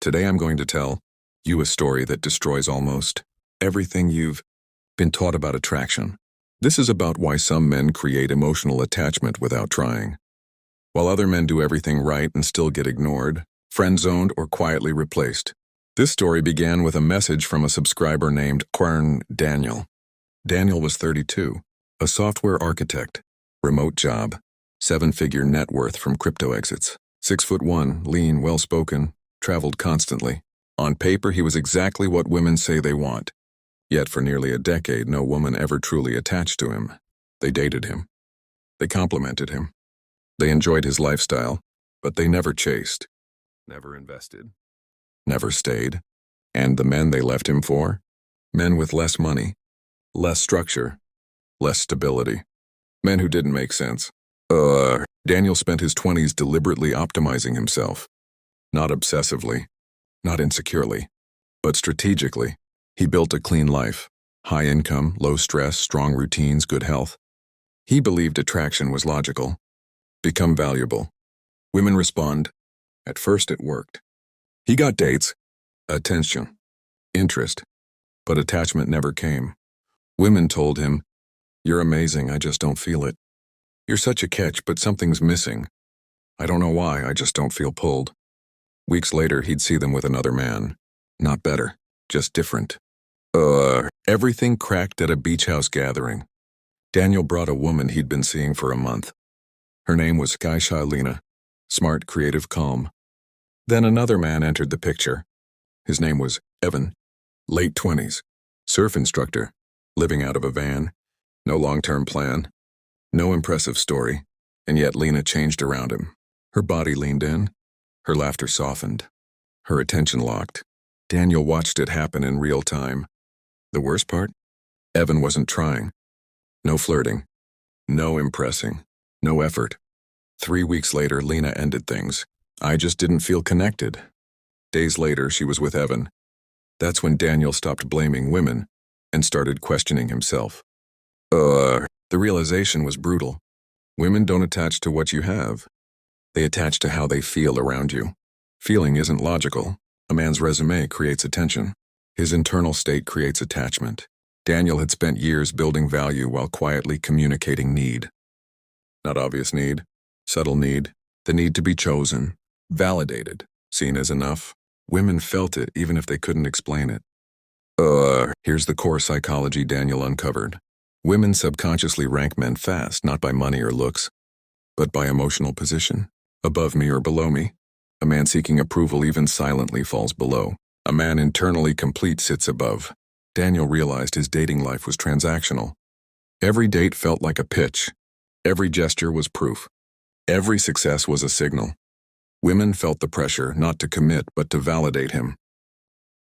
Today I'm going to tell you a story that destroys almost everything you've been taught about attraction. This is about why some men create emotional attachment without trying, while other men do everything right and still get ignored, friend-zoned, or quietly replaced. This story began with a message from a subscriber named Daniel. Daniel was 32, a software architect, remote job, 7-figure net worth from crypto exits, 6'1", lean, well-spoken, traveled constantly. On paper, he was exactly what women say they want. Yet for nearly a decade, no woman ever truly attached to him. They dated him. They complimented him. They enjoyed his lifestyle, but they never chased, never invested, never stayed. And the men they left him for? Men with less money, less structure, less stability. Men who didn't make sense. Daniel spent his 20s deliberately optimizing himself. Not obsessively, not insecurely, but strategically. He built a clean life, high income, low stress, strong routines, good health. He believed attraction was logical. Become valuable. Women respond. At first it worked. He got dates, attention, interest, but attachment never came. Women told him, "You're amazing, I just don't feel it. You're such a catch, but something's missing. I don't know why, I just don't feel pulled." Weeks later, he'd see them with another man. Not better, just different. Everything cracked at a beach house gathering. Daniel brought a woman he'd been seeing for a month. Her name was Lena, smart, creative, calm. Then another man entered the picture. His name was Evan, late 20s, surf instructor, living out of a van, no long-term plan, no impressive story, and yet Lena changed around him. Her body leaned in, her laughter softened, her attention locked. Daniel watched it happen in real time. The worst part? Evan wasn't trying. No flirting, no impressing, no effort. 3 weeks later, Lena ended things. I just didn't feel connected. Days later, she was with Evan. That's when Daniel stopped blaming women and started questioning himself. The realization was brutal. Women don't attach to what you have. They attach to how they feel around you. Feeling isn't logical. A man's resume creates attention. His internal state creates attachment. Daniel had spent years building value while quietly communicating need. Not obvious need, subtle need, the need to be chosen, validated, seen as enough. Women felt it even if they couldn't explain it. Here's the core psychology Daniel uncovered. Women subconsciously rank men fast, not by money or looks, but by emotional position. Above me or below me. A man seeking approval even silently falls below. A man internally complete sits above. Daniel realized his dating life was transactional. Every date felt like a pitch. Every gesture was proof. Every success was a signal. Women felt the pressure not to commit but to validate him.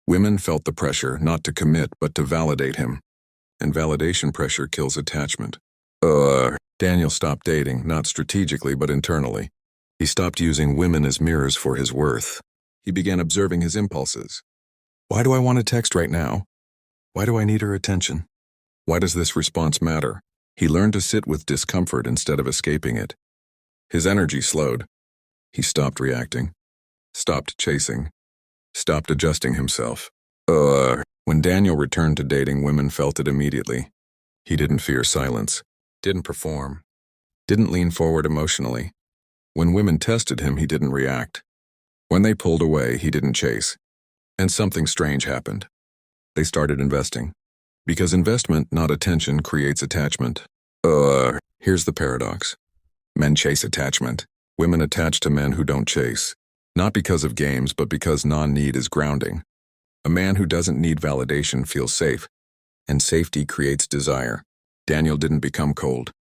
Women felt the pressure not to commit but to validate him. And validation pressure kills attachment. Daniel stopped dating, not strategically but internally. He stopped using women as mirrors for his worth. He began observing his impulses. Why do I want to text right now? Why do I need her attention? Why does this response matter? He learned to sit with discomfort instead of escaping it. His energy slowed. He stopped reacting, stopped chasing, stopped adjusting himself. When Daniel returned to dating, women felt it immediately. He didn't fear silence, didn't perform, didn't lean forward emotionally. When women tested him, he didn't react. When they pulled away, he didn't chase. And something strange happened. They started investing. Because investment, not attention, creates attachment. Here's the paradox. Men chase attachment. Women attach to men who don't chase. Not because of games, but because non-need is grounding. A man who doesn't need validation feels safe, and safety creates desire. Daniel didn't become cold.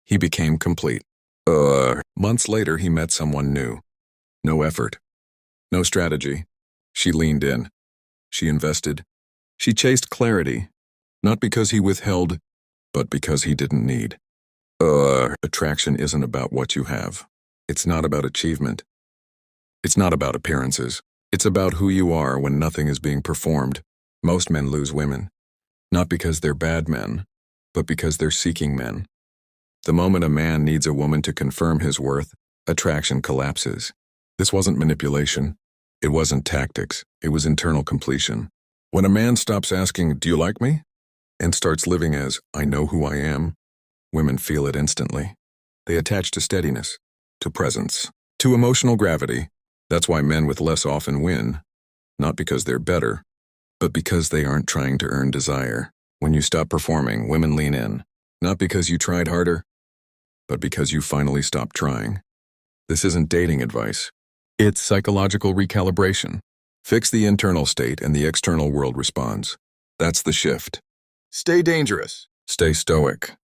He became complete. Months later, he met someone new. No effort. No strategy. She leaned in. She invested. She chased clarity. Not because he withheld, but because he didn't need. Attraction isn't about what you have. It's not about achievement. It's not about appearances. It's about who you are when nothing is being performed. Most men lose women. Not because they're bad men, but because they're seeking men. The moment a man needs a woman to confirm his worth, attraction collapses. This wasn't manipulation. It wasn't tactics, it was internal completion. When a man stops asking, "Do you like me?" and starts living as, "I know who I am," women feel it instantly. They attach to steadiness, to presence, to emotional gravity. That's why men with less often win, not because they're better, but because they aren't trying to earn desire. When you stop performing, women lean in, not because you tried harder, but because you finally stopped trying. This isn't dating advice. It's psychological recalibration. Fix the internal state and the external world responds. That's the shift. Stay dangerous. Stay stoic.